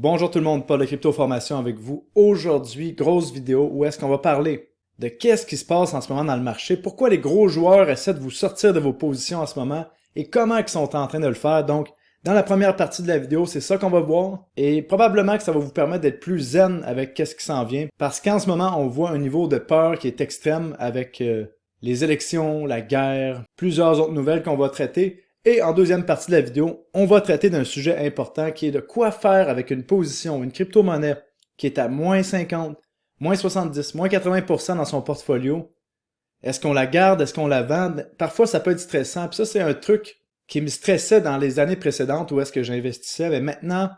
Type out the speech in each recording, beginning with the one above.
Bonjour tout le monde, Paul de Crypto Formation avec vous. Aujourd'hui, grosse vidéo où est-ce qu'on va parler de qu'est-ce qui se passe en ce moment dans le marché, pourquoi les gros joueurs essaient de vous sortir de vos positions en ce moment et comment ils sont en train de le faire. Donc, dans la première partie de la vidéo, c'est ça qu'on va voir et probablement que ça va vous permettre d'être plus zen avec qu'est-ce qui s'en vient parce qu'en ce moment, on voit un niveau de peur qui est extrême avec les élections, la guerre, plusieurs autres nouvelles qu'on va traiter. Et en deuxième partie de la vidéo, on va traiter d'un sujet important qui est de quoi faire avec une position, une crypto-monnaie qui est à moins 50, moins 70, moins 80% dans son portfolio. Est-ce qu'on la garde? Est-ce qu'on la vend? Parfois, ça peut être stressant. Puis ça, c'est un truc qui me stressait dans les années précédentes où est-ce que j'investissais. Mais maintenant,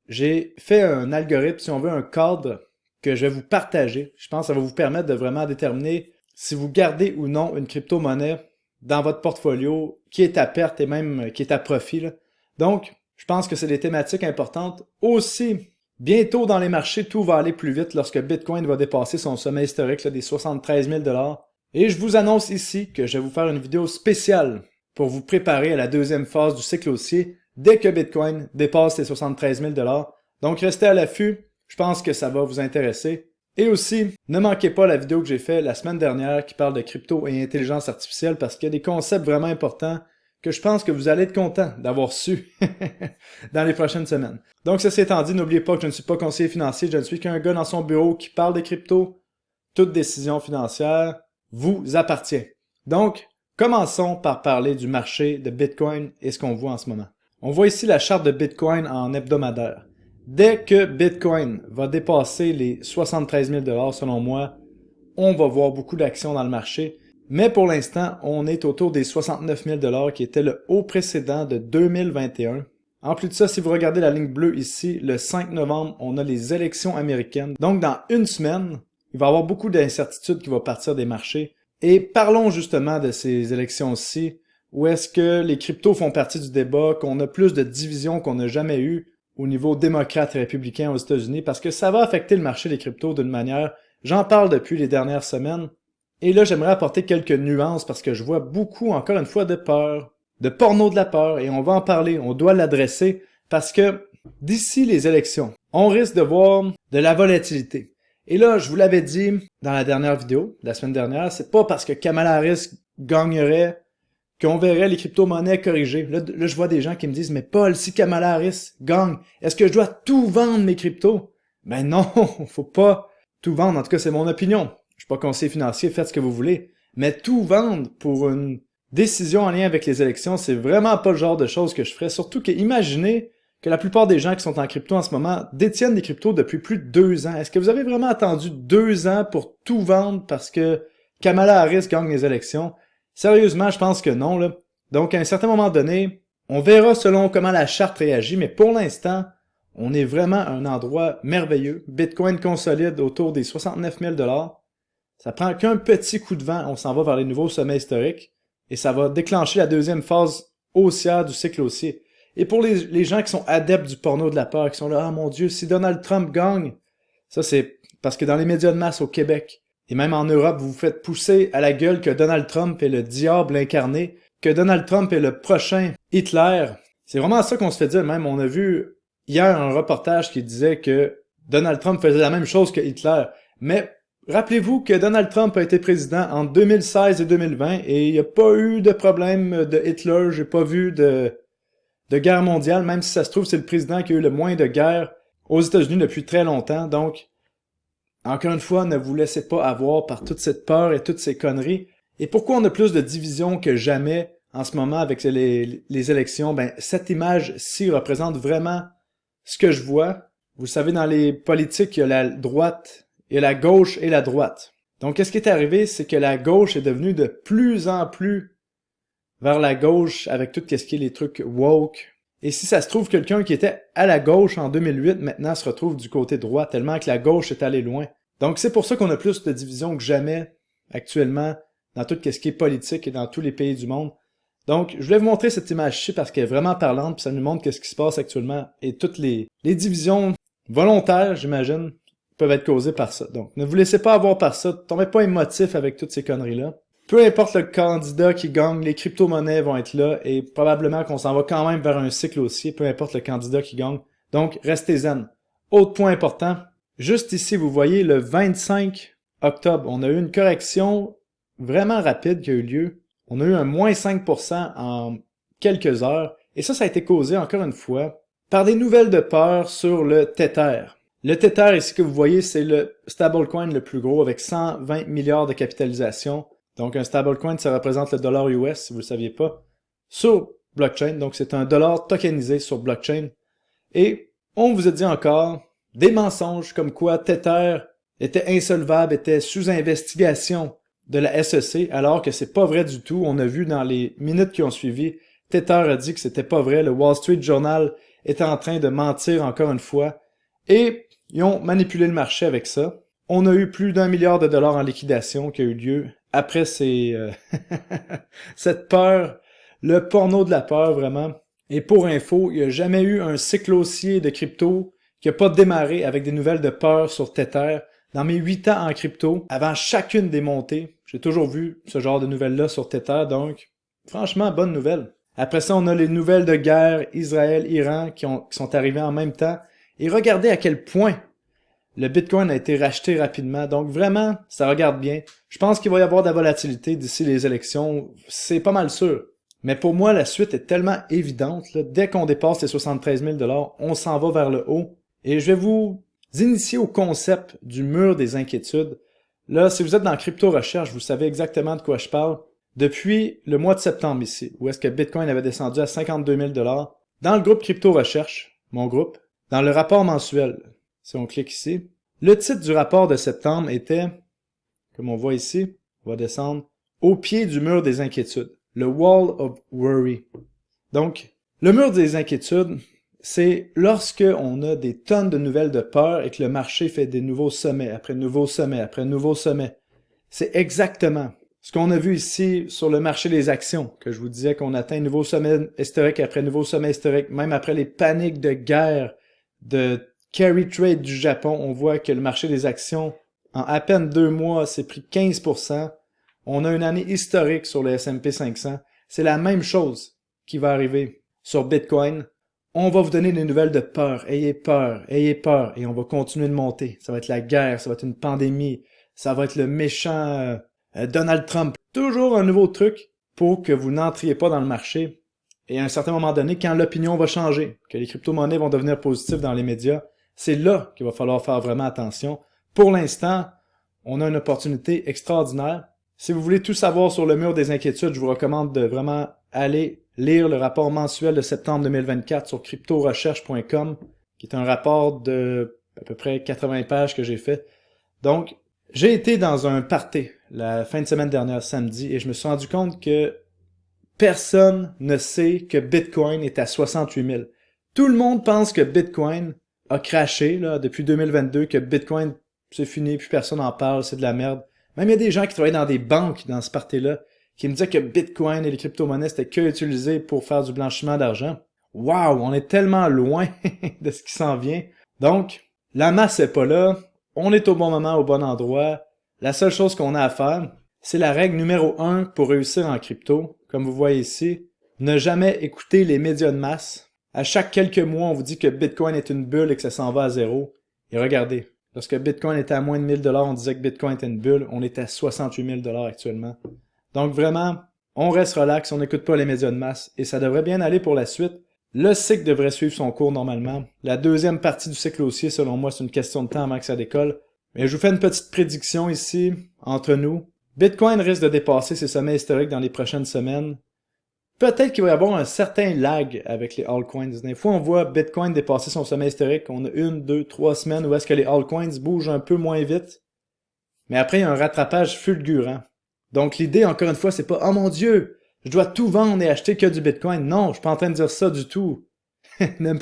j'ai fait un algorithme, si on veut, un cadre que je vais vous partager. Je pense que ça va vous permettre de vraiment déterminer si vous gardez ou non une crypto-monnaie dans votre portfolio qui est à perte et même qui est à profit, là. Donc, je pense que c'est des thématiques importantes. Aussi, bientôt dans les marchés, tout va aller plus vite lorsque Bitcoin va dépasser son sommet historique là, des 73 000 $. Et je vous annonce ici que je vais vous faire une vidéo spéciale pour vous préparer à la deuxième phase du cycle haussier dès que Bitcoin dépasse les 73 000 $. Donc, restez à l'affût. Je pense que ça va vous intéresser. Et aussi, ne manquez pas la vidéo que j'ai faite la semaine dernière qui parle de crypto et intelligence artificielle parce qu'il y a des concepts vraiment importants que je pense que vous allez être content d'avoir su dans les prochaines semaines. Donc, ceci étant dit, n'oubliez pas que je ne suis pas conseiller financier, je ne suis qu'un gars dans son bureau qui parle de crypto. Toute décision financière vous appartient. Donc, commençons par parler du marché de Bitcoin et ce qu'on voit en ce moment. On voit ici la charte de Bitcoin en hebdomadaire. Dès que Bitcoin va dépasser les 73 000 $ selon moi, on va voir beaucoup d'actions dans le marché. Mais pour l'instant, on est autour des 69 000 $ qui était le haut précédent de 2021. En plus de ça, si vous regardez la ligne bleue ici, le 5 novembre, on a les élections américaines. Donc dans une semaine, il va y avoir beaucoup d'incertitudes qui vont partir des marchés. Et parlons justement de ces élections-ci, où est-ce que les cryptos font partie du débat, qu'on a plus de divisions qu'on n'a jamais eu au niveau démocrate et républicain aux États-Unis, parce que ça va affecter le marché des cryptos d'une manière. J'en parle depuis les dernières semaines. Et là, j'aimerais apporter quelques nuances parce que je vois beaucoup, encore une fois, de peur, de porno de la peur, et on va en parler, on doit l'adresser, parce que d'ici les élections, on risque de voir de la volatilité. Et là, je vous l'avais dit dans la dernière vidéo, la semaine dernière, c'est pas parce que Kamala Harris gagnerait qu'on verrait les crypto-monnaies corrigées. Là, je vois des gens qui me disent « Mais Paul, si Kamala Harris gagne, est-ce que je dois tout vendre mes cryptos? » Ben non, faut pas tout vendre. En tout cas, c'est mon opinion. Je suis pas conseiller financier, faites ce que vous voulez. Mais tout vendre pour une décision en lien avec les élections, c'est vraiment pas le genre de choses que je ferais. Surtout que imaginez que la plupart des gens qui sont en crypto en ce moment détiennent des cryptos depuis plus de 2 ans. Est-ce que vous avez vraiment attendu 2 ans pour tout vendre parce que Kamala Harris gagne les élections? Sérieusement, je pense que non, là. Donc, à un certain moment donné, on verra selon comment la charte réagit, mais pour l'instant, on est vraiment à un endroit merveilleux. Bitcoin consolide autour des 69 000 $. Ça prend qu'un petit coup de vent, on s'en va vers les nouveaux sommets historiques, et ça va déclencher la deuxième phase haussière du cycle haussier. Et pour les gens qui sont adeptes du porno de la peur, qui sont là, « Ah mon Dieu, si Donald Trump gagne! » Ça, c'est parce que dans les médias de masse au Québec, et même en Europe, vous vous faites pousser à la gueule que Donald Trump est le diable incarné, que Donald Trump est le prochain Hitler. C'est vraiment ça qu'on se fait dire. Même, on a vu hier un reportage qui disait que Donald Trump faisait la même chose que Hitler. Mais rappelez-vous que Donald Trump a été président en 2016 et 2020 et il n'y a pas eu de problème de Hitler. J'ai pas vu de guerre mondiale, même si ça se trouve, c'est le président qui a eu le moins de guerres aux États-Unis depuis très longtemps. Donc, encore une fois, ne vous laissez pas avoir par toute cette peur et toutes ces conneries. Et pourquoi on a plus de divisions que jamais en ce moment avec les élections? Ben, cette image-ci représente vraiment ce que je vois. Vous savez, dans les politiques, il y a la droite, il y a la gauche et la droite. Donc, qu'est-ce qui est arrivé? C'est que la gauche est devenue de plus en plus vers la gauche avec tout ce qui est les trucs woke. Et si ça se trouve, quelqu'un qui était à la gauche en 2008, maintenant se retrouve du côté droit, tellement que la gauche est allée loin. Donc c'est pour ça qu'on a plus de divisions que jamais, actuellement, dans tout ce qui est politique et dans tous les pays du monde. Donc, je voulais vous montrer cette image-ci parce qu'elle est vraiment parlante, puis ça nous montre ce qui se passe actuellement. Et toutes les divisions volontaires, j'imagine, peuvent être causées par ça. Donc, ne vous laissez pas avoir par ça, tombez pas émotif avec toutes ces conneries-là. Peu importe le candidat qui gagne, les crypto-monnaies vont être là et probablement qu'on s'en va quand même vers un cycle haussier, peu importe le candidat qui gagne. Donc, restez zen. Autre point important, juste ici, vous voyez le 25 octobre, on a eu une correction vraiment rapide qui a eu lieu. On a eu un moins 5% en quelques heures. Et ça a été causé, encore une fois, par des nouvelles de peur sur le Tether. Le Tether, ici que vous voyez, c'est le stablecoin le plus gros avec 120 milliards de capitalisation. Donc un stablecoin, ça représente le dollar US, si vous ne le saviez pas, sur blockchain. Donc c'est un dollar tokenisé sur blockchain. Et on vous a dit encore des mensonges comme quoi Tether était insolvable, était sous investigation de la SEC, alors que c'est pas vrai du tout. On a vu dans les minutes qui ont suivi, Tether a dit que c'était pas vrai. Le Wall Street Journal était en train de mentir encore une fois. Et ils ont manipulé le marché avec ça. On a eu plus d'1 milliard de dollars en liquidation qui a eu lieu après cette peur, le porno de la peur vraiment. Et pour info, il n'y a jamais eu un cycle haussier de crypto qui n'a pas démarré avec des nouvelles de peur sur Tether. Dans mes 8 ans en crypto, avant chacune des montées, j'ai toujours vu ce genre de nouvelles-là sur Tether, donc franchement, bonne nouvelle. Après ça, on a les nouvelles de guerre Israël-Iran qui sont arrivées en même temps. Et regardez à quel point le Bitcoin a été racheté rapidement. Donc vraiment, ça regarde bien. Je pense qu'il va y avoir de la volatilité d'ici les élections. C'est pas mal sûr. Mais pour moi, la suite est tellement évidente. Là. Dès qu'on dépasse les 73 000 $, on s'en va vers le haut. Et je vais vous initier au concept du mur des inquiétudes. Là, si vous êtes dans Crypto Recherche, vous savez exactement de quoi je parle. Depuis le mois de septembre ici, où est-ce que Bitcoin avait descendu à 52 000 $, dans le groupe Crypto Recherche, mon groupe, dans le rapport mensuel, si on clique ici, le titre du rapport de septembre était, comme on voit ici, on va descendre, au pied du mur des inquiétudes, le Wall of Worry. Donc, le mur des inquiétudes, c'est lorsque on a des tonnes de nouvelles de peur et que le marché fait des nouveaux sommets, après nouveaux sommets, après nouveaux sommets. C'est exactement ce qu'on a vu ici sur le marché des actions, que je vous disais qu'on atteint un nouveau sommet historique après nouveau sommet historique, même après les paniques de guerre de carry trade du Japon, on voit que le marché des actions, en à peine 2 mois, s'est pris 15%. On a une année historique sur le S&P 500. C'est la même chose qui va arriver sur Bitcoin. On va vous donner des nouvelles de peur, ayez peur, et on va continuer de monter. Ça va être la guerre, ça va être une pandémie, ça va être le méchant Donald Trump. Toujours un nouveau truc pour que vous n'entriez pas dans le marché. Et à un certain moment donné, quand l'opinion va changer, que les crypto-monnaies vont devenir positives dans les médias, c'est là qu'il va falloir faire vraiment attention. Pour l'instant, on a une opportunité extraordinaire. Si vous voulez tout savoir sur le mur des inquiétudes, je vous recommande de vraiment aller lire le rapport mensuel de septembre 2024 sur cryptorecherche.com, qui est un rapport de à peu près 80 pages que j'ai fait. Donc, j'ai été dans un party la fin de semaine dernière, samedi, et je me suis rendu compte que personne ne sait que Bitcoin est à 68 000. Tout le monde pense que Bitcoin a crashé là, depuis 2022, que Bitcoin, c'est fini, plus personne n'en parle, c'est de la merde. Même il y a des gens qui travaillent dans des banques dans ce party-là, qui me disaient que Bitcoin et les crypto-monnaies, c'était que utilisé pour faire du blanchiment d'argent. Waouh, on est tellement loin de ce qui s'en vient. Donc, la masse est pas là, on est au bon moment, au bon endroit. La seule chose qu'on a à faire, c'est la règle numéro 1 pour réussir en crypto. Comme vous voyez ici, ne jamais écouter les médias de masse. À chaque quelques mois, on vous dit que Bitcoin est une bulle et que ça s'en va à zéro. Et regardez, lorsque Bitcoin était à moins de 1000 $, on disait que Bitcoin était une bulle. On est à 68 000 $ actuellement. Donc vraiment, on reste relax, on n'écoute pas les médias de masse. Et ça devrait bien aller pour la suite. Le cycle devrait suivre son cours normalement. La deuxième partie du cycle haussier, selon moi, c'est une question de temps avant que ça décolle. Mais je vous fais une petite prédiction ici, entre nous. Bitcoin risque de dépasser ses sommets historiques dans les prochaines semaines. Peut-être qu'il va y avoir un certain lag avec les altcoins. Des fois, on voit Bitcoin dépasser son sommet historique. On a 1, 2, 3 semaines où est-ce que les altcoins bougent un peu moins vite. Mais après, il y a un rattrapage fulgurant. Donc l'idée, encore une fois, c'est pas « Oh mon Dieu, je dois tout vendre et acheter que du Bitcoin. » Non, je suis pas en train de dire ça du tout. Ne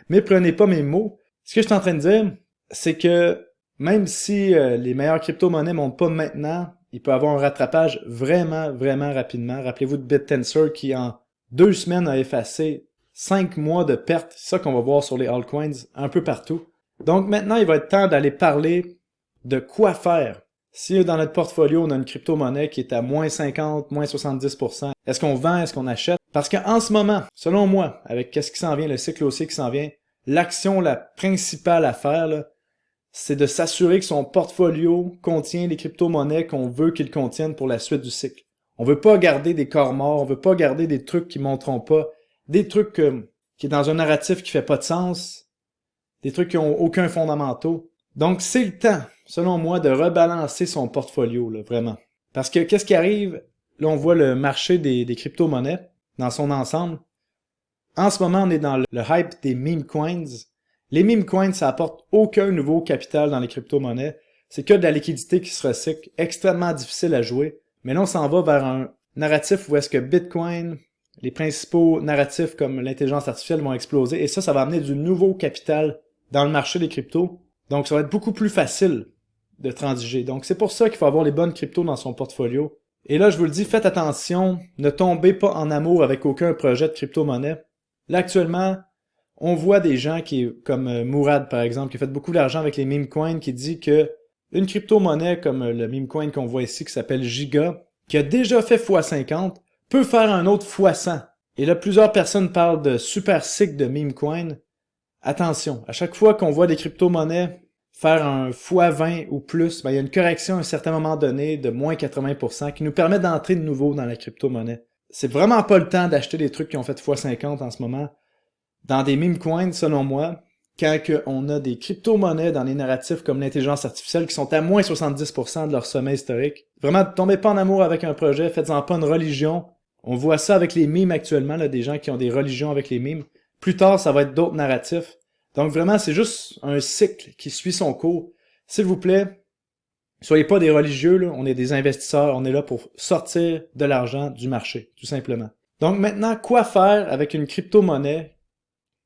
méprenez pas mes mots. Ce que je suis en train de dire, c'est que même si les meilleures crypto-monnaies montent pas maintenant, il peut y avoir un rattrapage vraiment, vraiment rapidement. Rappelez-vous de BitTensor qui, en 2 semaines, a effacé 5 mois de pertes. C'est ça qu'on va voir sur les altcoins un peu partout. Donc maintenant, il va être temps d'aller parler de quoi faire. Si dans notre portfolio, on a une crypto-monnaie qui est à moins 50, moins 70%, est-ce qu'on vend, est-ce qu'on achète? Parce qu'en ce moment, selon moi, avec qu'est-ce qui s'en vient, le cycle haussier qui s'en vient, l'action la principale à faire, là, c'est de s'assurer que son portfolio contient les crypto-monnaies qu'on veut qu'il contienne pour la suite du cycle. On veut pas garder des corps morts, on veut pas garder des trucs qui monteront pas, des trucs qui est dans un narratif qui fait pas de sens, des trucs qui ont aucun fondamentaux. Donc c'est le temps, selon moi, de rebalancer son portfolio, là, vraiment. Parce que qu'est-ce qui arrive? Là, on voit le marché des crypto-monnaies dans son ensemble. En ce moment, on est dans le hype des meme coins. Les meme coins, ça apporte aucun nouveau capital dans les crypto-monnaies. C'est que de la liquidité qui se recycle, extrêmement difficile à jouer. Mais là, on s'en va vers un narratif où est-ce que Bitcoin, les principaux narratifs comme l'intelligence artificielle vont exploser. Et ça va amener du nouveau capital dans le marché des cryptos. Donc, ça va être beaucoup plus facile de transiger. Donc, c'est pour ça qu'il faut avoir les bonnes cryptos dans son portfolio. Et là, je vous le dis, faites attention, ne tombez pas en amour avec aucun projet de crypto-monnaie. Là, actuellement, on voit des gens comme Mourad, par exemple, qui a fait beaucoup d'argent avec les meme coins, qui dit que une crypto-monnaie comme le meme coin qu'on voit ici, qui s'appelle Giga, qui a déjà fait x50, peut faire un autre x100. Et là, plusieurs personnes parlent de super cycle de meme coin. Attention, à chaque fois qu'on voit des crypto-monnaies faire un x20 ou plus, ben, il y a une correction à un certain moment donné de moins 80% qui nous permet d'entrer de nouveau dans la crypto-monnaie. C'est vraiment pas le temps d'acheter des trucs qui ont fait x50 en ce moment. Dans des meme coins, selon moi, quand on a des crypto-monnaies dans les narratifs comme l'intelligence artificielle qui sont à moins 70% de leur sommet historique. Vraiment, tombez pas en amour avec un projet, faites-en pas une religion. On voit ça avec les memes actuellement, là, des gens qui ont des religions avec les memes. Plus tard, ça va être d'autres narratifs. Donc vraiment, c'est juste un cycle qui suit son cours. S'il vous plaît, soyez pas des religieux, là. On est des investisseurs, on est là pour sortir de l'argent du marché, tout simplement. Donc maintenant, quoi faire avec une crypto-monnaie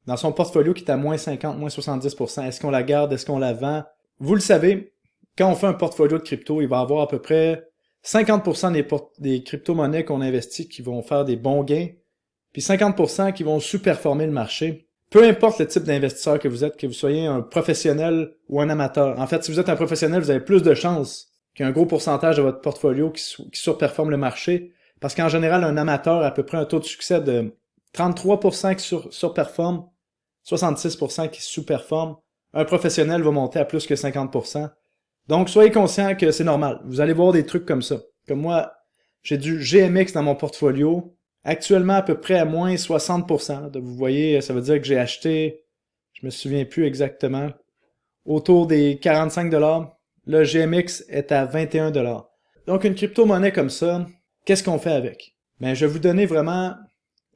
dans son portfolio qui est à moins 50, moins 70%? Est-ce qu'on la garde? Est-ce qu'on la vend? Vous le savez, quand on fait un portfolio de crypto, il va y avoir à peu près 50% des crypto-monnaies qu'on investit qui vont faire des bons gains, puis 50% qui vont sous-performer le marché. Peu importe le type d'investisseur que vous êtes, que vous soyez un professionnel ou un amateur. En fait, si vous êtes un professionnel, vous avez plus de chances qu'il y ait un gros pourcentage de votre portfolio qui surperforme le marché, parce qu'en général, un amateur a à peu près un taux de succès de 33% qui surperforme, 66% qui sous-performe. Un professionnel va monter à plus que 50%. Donc, soyez conscient que c'est normal. Vous allez voir des trucs comme ça. Comme moi, j'ai du GMX dans mon portfolio, actuellement à peu près à moins 60%. Donc, vous voyez, ça veut dire que j'ai acheté, je me souviens plus exactement, autour des 45$. Le GMX est à 21$. Donc, une crypto-monnaie comme ça, qu'est-ce qu'on fait avec? Ben, je vais vous donner vraiment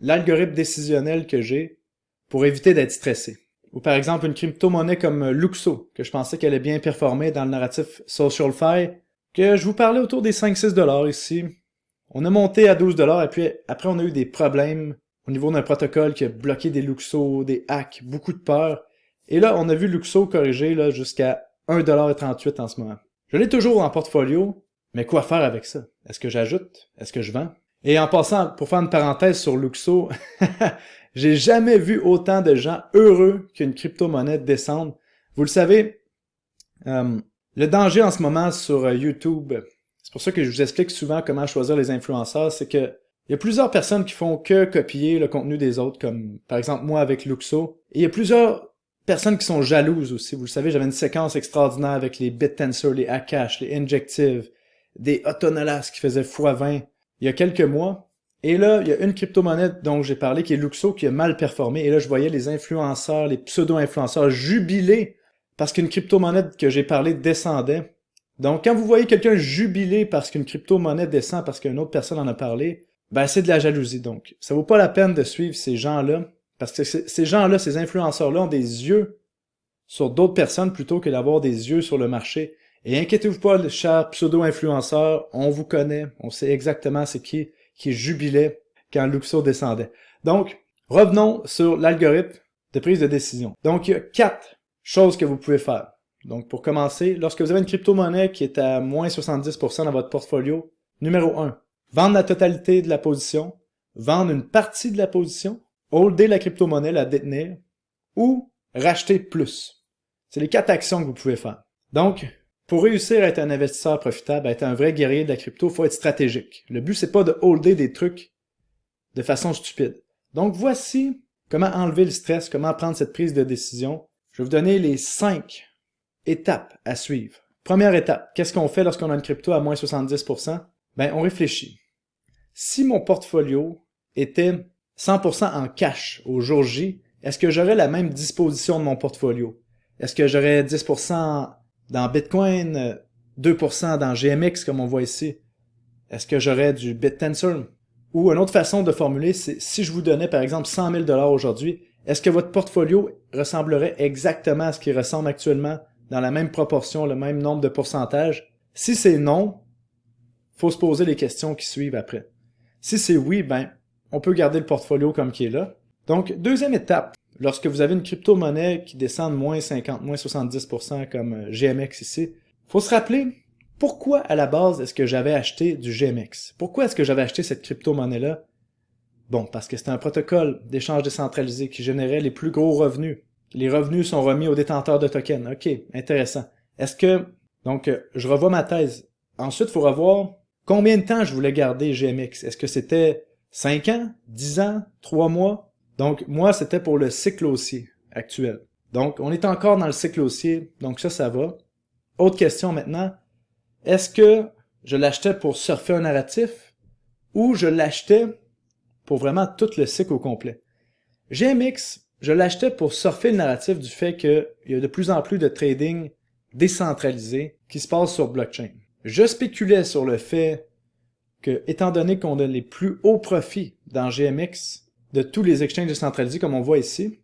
l'algorithme décisionnel que j'ai pour éviter d'être stressé. Ou par exemple, une crypto-monnaie comme Luxo, que je pensais qu'elle allait bien performer dans le narratif SocialFi, que je vous parlais autour des 5-6$ ici. On a monté à 12$, et puis après on a eu des problèmes au niveau d'un protocole qui a bloqué des Luxo, des hacks, beaucoup de peur. Et là, on a vu Luxo corriger là, jusqu'à 1,38$ en ce moment. Je l'ai toujours en portfolio, mais quoi faire avec ça? Est-ce que j'ajoute? Est-ce que je vends? Et en passant, pour faire une parenthèse sur Luxo, j'ai jamais vu autant de gens heureux qu'une crypto-monnaie descendre. Vous le savez, le danger en ce moment sur YouTube, c'est pour ça que je vous explique souvent comment choisir les influenceurs, c'est que il y a plusieurs personnes qui font que copier le contenu des autres, comme par exemple moi avec Luxo. Et il y a plusieurs personnes qui sont jalouses aussi. Vous le savez, j'avais une séquence extraordinaire avec les BitTensor, les Akash, les Injective, des Autonolas qui faisaient x20 il y a quelques mois. Et là, il y a une crypto-monnaie dont j'ai parlé qui est Luxo qui a mal performé. Et là, je voyais les influenceurs, les pseudo-influenceurs jubiler parce qu'une crypto-monnaie que j'ai parlé descendait. Donc, quand vous voyez quelqu'un jubiler parce qu'une crypto-monnaie descend parce qu'une autre personne en a parlé, ben c'est de la jalousie. Donc, ça vaut pas la peine de suivre ces gens-là parce que ces gens-là, ces influenceurs-là ont des yeux sur d'autres personnes plutôt que d'avoir des yeux sur le marché. Et inquiétez-vous pas, chers pseudo-influenceurs, on vous connaît, on sait exactement c'est qui jubilait quand Luxo descendait. Donc, revenons sur l'algorithme de prise de décision. Donc, il y a 4 choses que vous pouvez faire. Donc, pour commencer, lorsque vous avez une crypto-monnaie qui est à moins 70% dans votre portfolio, numéro 1, vendre la totalité de la position, vendre une partie de la position, holder la crypto-monnaie, la détenir, ou racheter plus. C'est les 4 actions que vous pouvez faire. Donc, pour réussir à être un investisseur profitable, à être un vrai guerrier de la crypto, il faut être stratégique. Le but, c'est pas de holder des trucs de façon stupide. Donc, voici comment enlever le stress, comment prendre cette prise de décision. Je vais vous donner les 5 étapes à suivre. Première étape, qu'est-ce qu'on fait lorsqu'on a une crypto à moins 70%? Ben, on réfléchit. Si mon portfolio était 100% en cash au jour J, est-ce que j'aurais la même disposition de mon portfolio? Est-ce que j'aurais 10% dans Bitcoin, 2% dans GMX comme on voit ici? Est-ce que j'aurais du BitTensor? Ou une autre façon de formuler, c'est si je vous donnais par exemple 100 000 $ aujourd'hui, est-ce que votre portfolio ressemblerait exactement à ce qui ressemble actuellement dans la même proportion, le même nombre de pourcentages? Si c'est non, faut se poser les questions qui suivent après. Si c'est oui, ben, on peut garder le portfolio comme qui est là. Donc, deuxième étape, lorsque vous avez une crypto-monnaie qui descend de moins 50, moins 70% comme GMX ici, faut se rappeler pourquoi à la base est-ce que j'avais acheté du GMX? Pourquoi est-ce que j'avais acheté cette crypto-monnaie-là? Bon, parce que c'était un protocole d'échange décentralisé qui générait les plus gros revenus. Les revenus sont remis aux détenteurs de tokens. OK, intéressant. Est-ce que... Donc, je revois ma thèse. Ensuite, il faut revoir combien de temps je voulais garder GMX. Est-ce que c'était 5 ans, 10 ans, 3 mois? Donc, moi, c'était pour le cycle haussier actuel. Donc, on est encore dans le cycle haussier, donc ça va. Autre question maintenant. Est-ce que je l'achetais pour surfer un narratif ou je l'achetais pour vraiment tout le cycle au complet? GMX, je l'achetais pour surfer le narratif du fait qu'il y a de plus en plus de trading décentralisé qui se passe sur blockchain. Je spéculais sur le fait que, étant donné qu'on a les plus hauts profits dans GMX de tous les exchanges décentralisés comme on voit ici,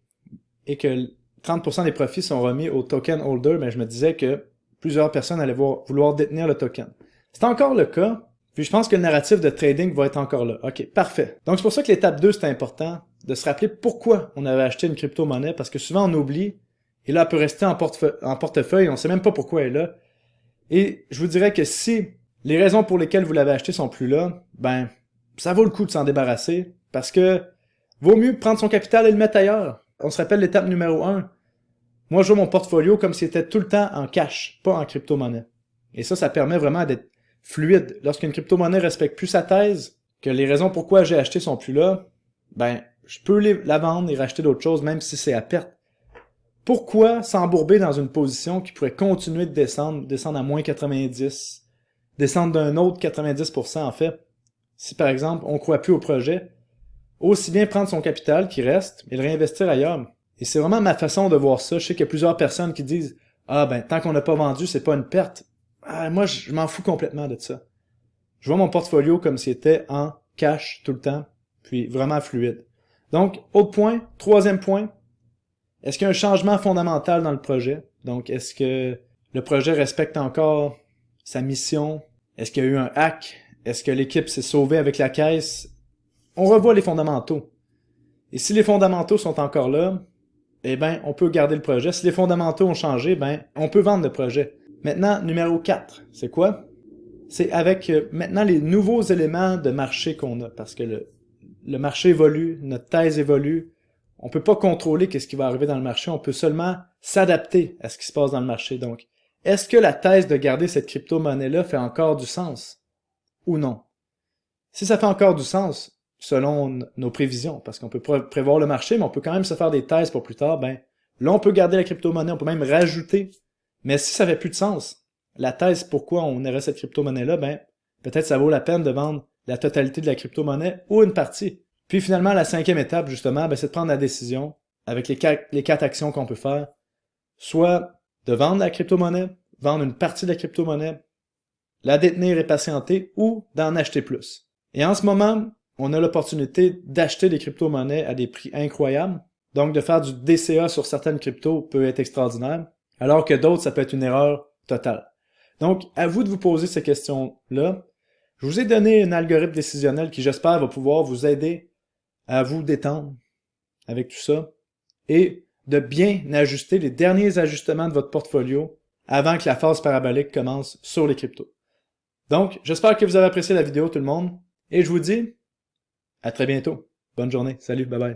et que 30% des profits sont remis au token holder, mais je me disais que plusieurs personnes allaient vouloir détenir le token. C'est encore le cas, puis je pense que le narratif de trading va être encore là. OK, parfait. Donc c'est pour ça que l'étape 2, c'est important de se rappeler pourquoi on avait acheté une crypto-monnaie, parce que souvent on oublie, et là elle peut rester en portefeuille, on ne sait même pas pourquoi elle est là. Et je vous dirais que si les raisons pour lesquelles vous l'avez acheté sont plus là, ben ça vaut le coup de s'en débarrasser, parce que vaut mieux prendre son capital et le mettre ailleurs. On se rappelle l'étape numéro 1. Moi, je vois mon portfolio comme s'il était tout le temps en cash, pas en crypto-monnaie. Et ça permet vraiment d'être fluide. Lorsqu'une crypto-monnaie respecte plus sa thèse, que les raisons pourquoi j'ai acheté sont plus là, ben, je peux la vendre et racheter d'autres choses, même si c'est à perte. Pourquoi s'embourber dans une position qui pourrait continuer de descendre à moins 90, descendre d'un autre 90% en fait? Si par exemple, on ne croit plus au projet, aussi bien prendre son capital qui reste et le réinvestir ailleurs. Et c'est vraiment ma façon de voir ça. Je sais qu'il y a plusieurs personnes qui disent « Ah ben, tant qu'on n'a pas vendu, c'est pas une perte. » Moi, je m'en fous complètement de ça. Je vois mon portfolio comme s'il était en cash tout le temps, puis vraiment fluide. Donc, autre point, troisième point, est-ce qu'il y a un changement fondamental dans le projet? Donc, est-ce que le projet respecte encore sa mission? Est-ce qu'il y a eu un hack? Est-ce que l'équipe s'est sauvée avec la caisse? On revoit les fondamentaux. Et si les fondamentaux sont encore là, eh ben, on peut garder le projet. Si les fondamentaux ont changé, ben, on peut vendre le projet. Maintenant, numéro 4, c'est quoi? C'est avec maintenant les nouveaux éléments de marché qu'on a, parce que le marché évolue, notre thèse évolue. On peut pas contrôler qu'est-ce qui va arriver dans le marché, on peut seulement s'adapter à ce qui se passe dans le marché. Donc, est-ce que la thèse de garder cette crypto-monnaie-là fait encore du sens? Ou non? Si ça fait encore du sens, selon nos prévisions, parce qu'on peut prévoir le marché, mais on peut quand même se faire des thèses pour plus tard, ben, là, on peut garder la crypto-monnaie, on peut même rajouter. Mais si ça fait plus de sens, la thèse pourquoi on aurait cette crypto-monnaie-là, ben, peut-être ça vaut la peine de vendre la totalité de la crypto-monnaie ou une partie. Puis finalement, la 5e étape, justement, ben, c'est de prendre la décision avec les quatre actions qu'on peut faire. Soit de vendre la crypto-monnaie, vendre une partie de la crypto-monnaie, la détenir et patienter, ou d'en acheter plus. Et en ce moment, on a l'opportunité d'acheter des crypto-monnaies à des prix incroyables. Donc, de faire du DCA sur certaines cryptos peut être extraordinaire, alors que d'autres, ça peut être une erreur totale. Donc, à vous de vous poser ces questions-là. Je vous ai donné un algorithme décisionnel qui, j'espère, va pouvoir vous aider à vous détendre avec tout ça et de bien ajuster les derniers ajustements de votre portfolio avant que la phase parabolique commence sur les cryptos. Donc, j'espère que vous avez apprécié la vidéo, tout le monde, et je vous dis à très bientôt. Bonne journée. Salut, bye bye.